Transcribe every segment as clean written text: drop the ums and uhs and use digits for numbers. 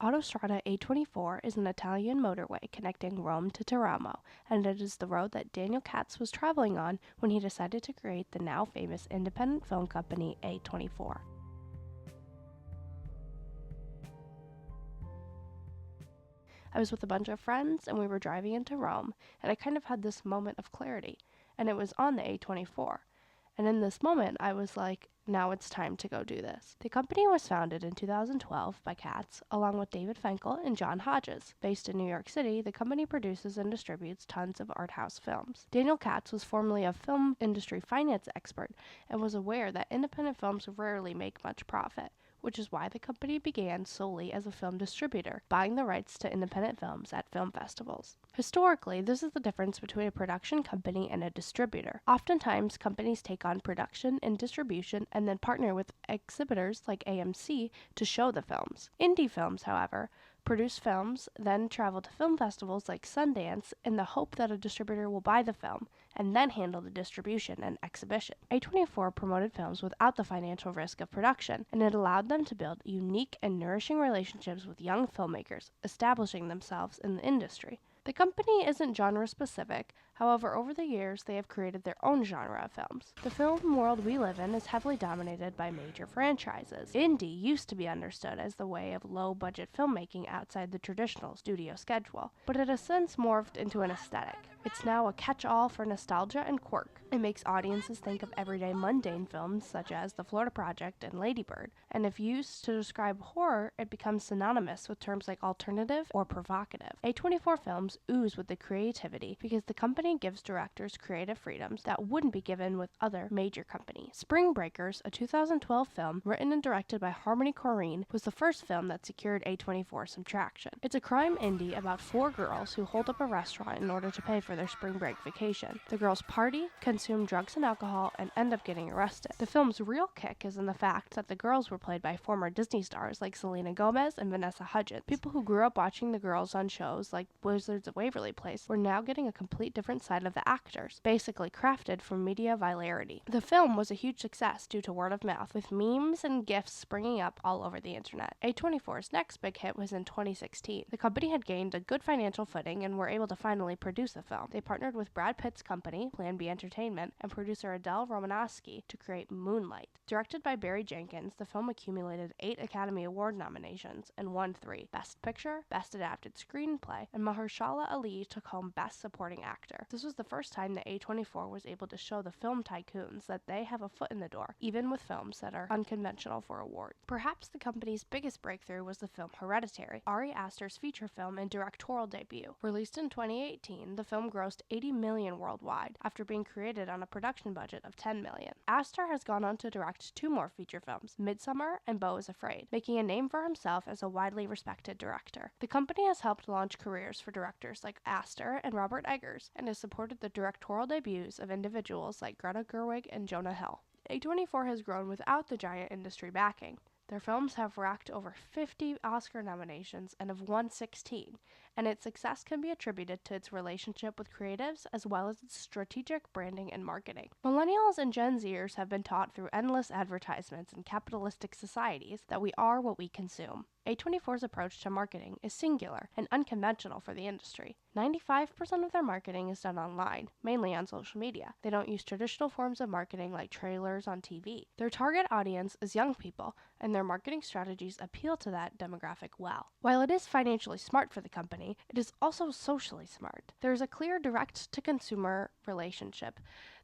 Autostrada A24 is an Italian motorway connecting Rome to Teramo, and it is the road that Daniel Katz was traveling on when he decided to create the now famous independent film company A24. I was with a bunch of friends and we were driving into Rome, and I kind of had this moment of clarity, and it was on the A24. And in this moment, I was like, now it's time to go do this. The company was founded in 2012 by Katz, along with David Fenkel and John Hodges. Based in New York City, the company produces and distributes tons of art house films. Daniel Katz was formerly a film industry finance expert and was aware that independent films rarely make much profit, which is why the company began solely as a film distributor, buying the rights to independent films at film festivals. Historically, this is the difference between a production company and a distributor. Oftentimes, companies take on production and distribution and then partner with exhibitors like AMC to show the films. Indie films, however, produce films, then travel to film festivals like Sundance in the hope that a distributor will buy the film, and then handle the distribution and exhibition. A24 promoted films without the financial risk of production, and it allowed them to build unique and nourishing relationships with young filmmakers, establishing themselves in the industry. The company isn't genre specific, however, over the years they have created their own genre of films. The film world we live in is heavily dominated by major franchises. Indie used to be understood as the way of low-budget filmmaking outside the traditional studio schedule, but it has since morphed into an aesthetic. It's now a catch-all for nostalgia and quirk. It makes audiences think of everyday mundane films such as The Florida Project and Lady Bird, and if used to describe horror, it becomes synonymous with terms like alternative or provocative. A24 films ooze with the creativity because the company gives directors creative freedoms that wouldn't be given with other major companies. Spring Breakers, a 2012 film written and directed by Harmony Korine, was the first film that secured A24 some traction. It's a crime indie about 4 girls who hold up a restaurant in order to pay for their spring break vacation. The girls party, consume drugs and alcohol, and end up getting arrested. The film's real kick is in the fact that the girls were played by former Disney stars like Selena Gomez and Vanessa Hudgens. People who grew up watching the girls on shows like Wizards of Waverly Place were now getting a complete different side of the actors, basically crafted from media virality. The film was a huge success due to word of mouth, with memes and GIFs springing up all over the internet. A24's next big hit was in 2016. The company had gained a good financial footing and were able to finally produce a film. They partnered with Brad Pitt's company, Plan B Entertainment, and producer Adele Romanowski to create Moonlight. Directed by Barry Jenkins, the film accumulated 8 Academy Award nominations and won 3: Best Picture, Best Adapted Screenplay, and Mahershala Ali took home Best Supporting Actor. This was the first time that A24 was able to show the film tycoons that they have a foot in the door, even with films that are unconventional for awards. Perhaps the company's biggest breakthrough was the film Hereditary, Ari Aster's feature film and directorial debut. Released in 2018, the film grossed $80 million worldwide, after being created on a production budget of $10 million. Aster has gone on to direct 2 more feature films, Midsummer and Beau is Afraid, making a name for himself as a widely respected director. The company has helped launch careers for directors like Aster and Robert Eggers, and has supported the directorial debuts of individuals like Greta Gerwig and Jonah Hill. A24 has grown without the giant industry backing. Their films have racked over 50 Oscar nominations and have won 16, and its success can be attributed to its relationship with creatives as well as its strategic branding and marketing. Millennials and Gen Zers have been taught through endless advertisements in capitalistic societies that we are what we consume. A24's approach to marketing is singular and unconventional for the industry. 95% of their marketing is done online, mainly on social media. They don't use traditional forms of marketing like trailers on TV. Their target audience is young people, and their marketing strategies appeal to that demographic well. While it is financially smart for the company, it is also socially smart. There is a clear direct-to-consumer relationship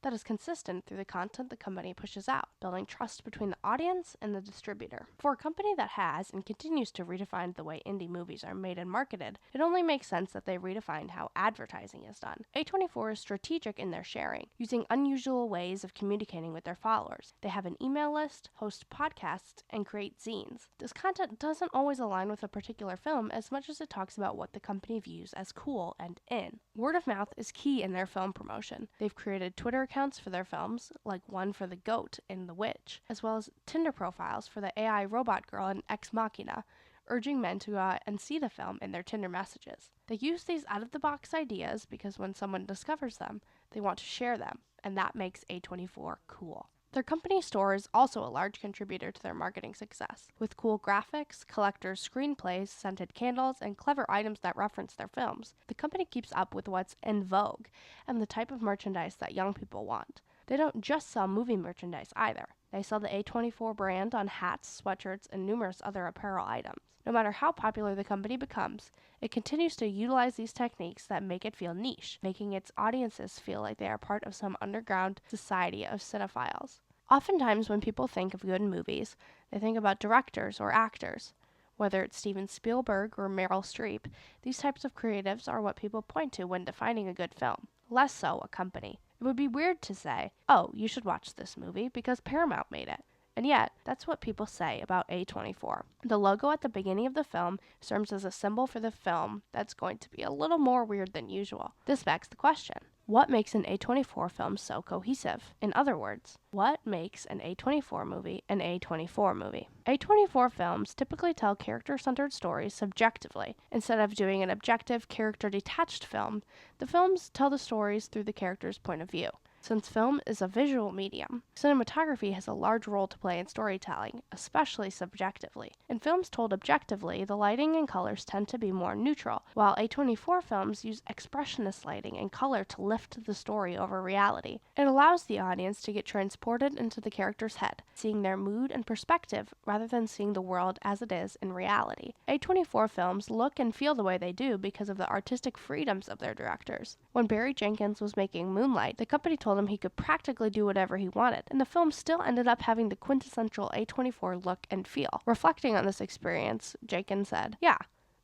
that is consistent through the content the company pushes out, building trust between the audience and the distributor. For a company that has and continues to redefine the way indie movies are made and marketed, it only makes sense that they redefined how advertising is done. A24 is strategic in their sharing, using unusual ways of communicating with their followers. They have an email list, host podcasts, and create zines. This content doesn't always align with a particular film as much as it talks about what the company views as cool and in. Word of mouth is key in their film promotion. They've created Twitter accounts for their films, like one for The Goat in The Witch, as well as Tinder profiles for the AI robot girl in Ex Machina, urging men to go out and see the film in their Tinder messages. They use these out-of-the-box ideas because when someone discovers them, they want to share them, and that makes A24 cool. Their company store is also a large contributor to their marketing success. With cool graphics, collectors' screenplays, scented candles, and clever items that reference their films, the company keeps up with what's in vogue and the type of merchandise that young people want. They don't just sell movie merchandise either. They sell the A24 brand on hats, sweatshirts, and numerous other apparel items. No matter how popular the company becomes, it continues to utilize these techniques that make it feel niche, making its audiences feel like they are part of some underground society of cinephiles. Oftentimes, when people think of good movies, they think about directors or actors. Whether it's Steven Spielberg or Meryl Streep, these types of creatives are what people point to when defining a good film, less so a company. It would be weird to say, oh, you should watch this movie because Paramount made it. And yet, that's what people say about A24. The logo at the beginning of the film serves as a symbol for the film that's going to be a little more weird than usual. This begs the question, what makes an A24 film so cohesive? In other words, what makes an A24 movie an A24 movie? A24 films typically tell character-centered stories subjectively. Instead of doing an objective, character-detached film, the films tell the stories through the character's point of view. Since film is a visual medium, cinematography has a large role to play in storytelling, especially subjectively. In films told objectively, the lighting and colors tend to be more neutral, while A24 films use expressionist lighting and color to lift the story over reality. It allows the audience to get transported into the character's head, seeing their mood and perspective rather than seeing the world as it is in reality. A24 films look and feel the way they do because of the artistic freedoms of their directors. When Barry Jenkins was making Moonlight, the company told him he could practically do whatever he wanted, and the film still ended up having the quintessential A24 look and feel. Reflecting on this experience, Jenkins said, "Yeah,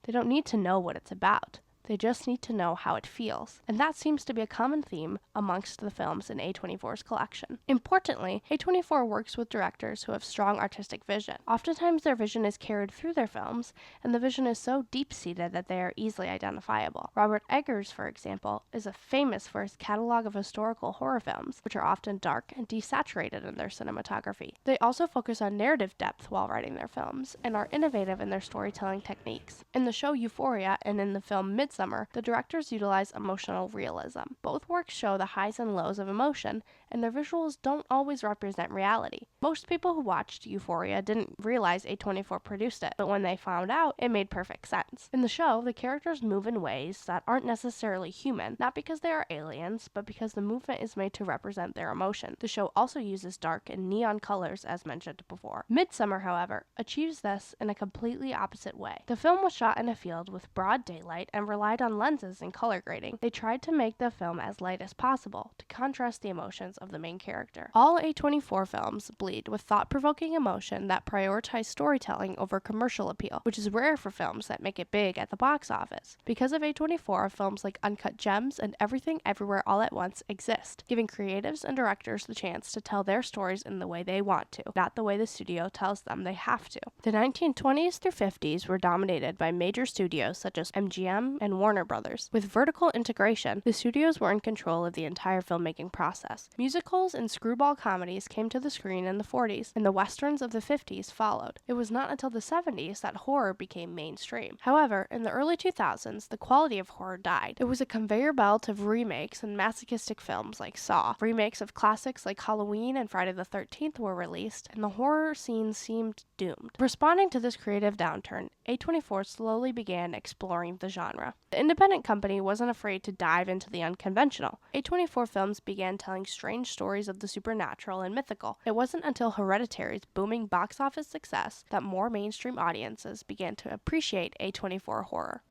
they don't need to know what it's about. They just need to know how it feels." And that seems to be a common theme amongst the films in A24's collection. Importantly, A24 works with directors who have strong artistic vision. Oftentimes their vision is carried through their films, and the vision is so deep-seated that they are easily identifiable. Robert Eggers, for example, is famous for his catalog of historical horror films, which are often dark and desaturated in their cinematography. They also focus on narrative depth while writing their films, and are innovative in their storytelling techniques. In the show Euphoria and in the film Midsummer, the directors utilize emotional realism. Both works show the highs and lows of emotion, and their visuals don't always represent reality. Most people who watched Euphoria didn't realize A24 produced it, but when they found out, it made perfect sense. In the show, the characters move in ways that aren't necessarily human, not because they are aliens, but because the movement is made to represent their emotion. The show also uses dark and neon colors, as mentioned before. Midsummer, however, achieves this in a completely opposite way. The film was shot in a field with broad daylight and relied on lenses and color grading. They tried to make the film as light as possible to contrast the emotions of the main character. All A24 films bleed with thought-provoking emotion that prioritize storytelling over commercial appeal, which is rare for films that make it big at the box office. Because of A24, films like Uncut Gems and Everything Everywhere All at Once exist, giving creatives and directors the chance to tell their stories in the way they want to, not the way the studio tells them they have to. The 1920s through 50s were dominated by major studios such as MGM and Warner Brothers. With vertical integration, the studios were in control of the entire filmmaking process. Musicals and screwball comedies came to the screen in the 40s, and the westerns of the 50s followed. It was not until the 70s that horror became mainstream. However, in the early 2000s, the quality of horror died. There was a conveyor belt of remakes and masochistic films like Saw. Remakes of classics like Halloween and Friday the 13th were released, and the horror scene seemed doomed. Responding to this creative downturn, A24 slowly began exploring the genre. The independent company wasn't afraid to dive into the unconventional. A24 films began telling strange stories of the supernatural and mythical. It wasn't until Hereditary's booming box office success that more mainstream audiences began to appreciate A24 horror.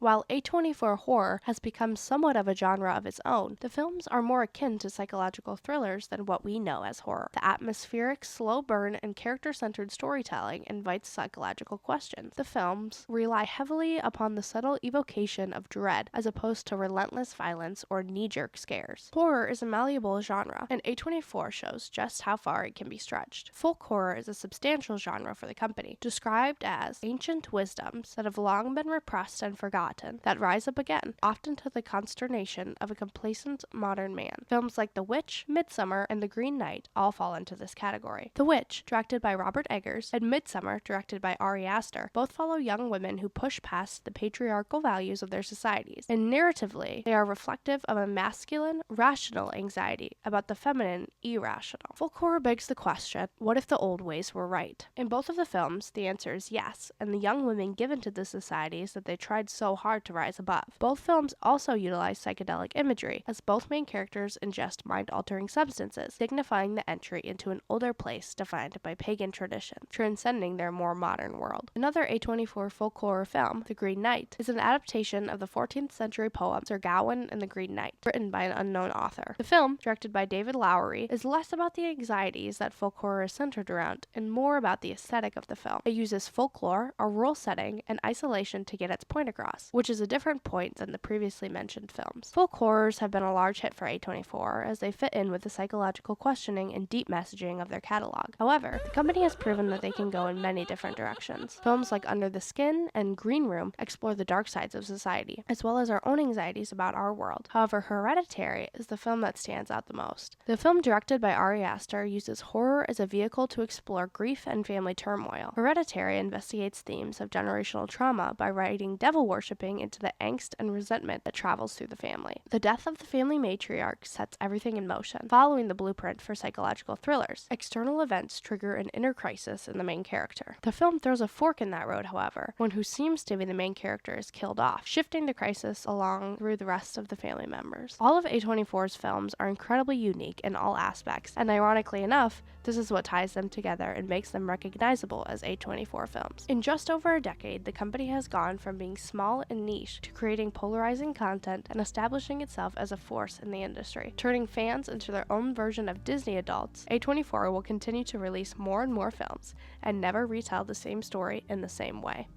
While A24 horror has become somewhat of a genre of its own, the films are more akin to psychological thrillers than what we know as horror. The atmospheric, slow burn, and character-centered storytelling invites psychological questions. The films rely heavily upon the subtle evocation of dread as opposed to relentless violence or knee-jerk scares. Horror is a malleable genre, and A24 shows just how far it can be stretched. Folk horror is a substantial genre for the company, described as ancient wisdoms that have long been repressed and forgotten. forgotten that rise up again, often to the consternation of a complacent modern man. Films like The Witch, Midsummer, and The Green Knight all fall into this category. The Witch, directed by Robert Eggers, and Midsummer, directed by Ari Aster, both follow young women who push past the patriarchal values of their societies, and narratively, they are reflective of a masculine, rational anxiety about the feminine, irrational. Folk horror begs the question, what if the old ways were right? In both of the films, the answer is yes, and the young women given to the societies that they tried so hard to rise above. Both films also utilize psychedelic imagery, as both main characters ingest mind-altering substances, signifying the entry into an older place defined by pagan tradition, transcending their more modern world. Another A24 folk horror film, The Green Knight, is an adaptation of the 14th century poem Sir Gawain and the Green Knight, written by an unknown author. The film, directed by David Lowery, is less about the anxieties that folk horror is centered around, and more about the aesthetic of the film. It uses folklore, a rural setting, and isolation to get its point across, which is a different point than the previously mentioned films. Folk horrors have been a large hit for A24, as they fit in with the psychological questioning and deep messaging of their catalog. However, the company has proven that they can go in many different directions. Films like Under the Skin and Green Room explore the dark sides of society, as well as our own anxieties about our world. However, Hereditary is the film that stands out the most. The film, directed by Ari Aster, uses horror as a vehicle to explore grief and family turmoil. Hereditary investigates themes of generational trauma by writing devil-worshipping into the angst and resentment that travels through the family. The death of the family matriarch sets everything in motion, following the blueprint for psychological thrillers. External events trigger an inner crisis in the main character. The film throws a fork in that road, however, when who seems to be the main character is killed off, shifting the crisis along through the rest of the family members. All of A24's films are incredibly unique in all aspects, and ironically enough, this is what ties them together and makes them recognizable as A24 films. In just over a decade, the company has gone from being small and niche to creating polarizing content and establishing itself as a force in the industry. Turning fans into their own version of Disney adults, A24 will continue to release more and more films and never retell the same story in the same way.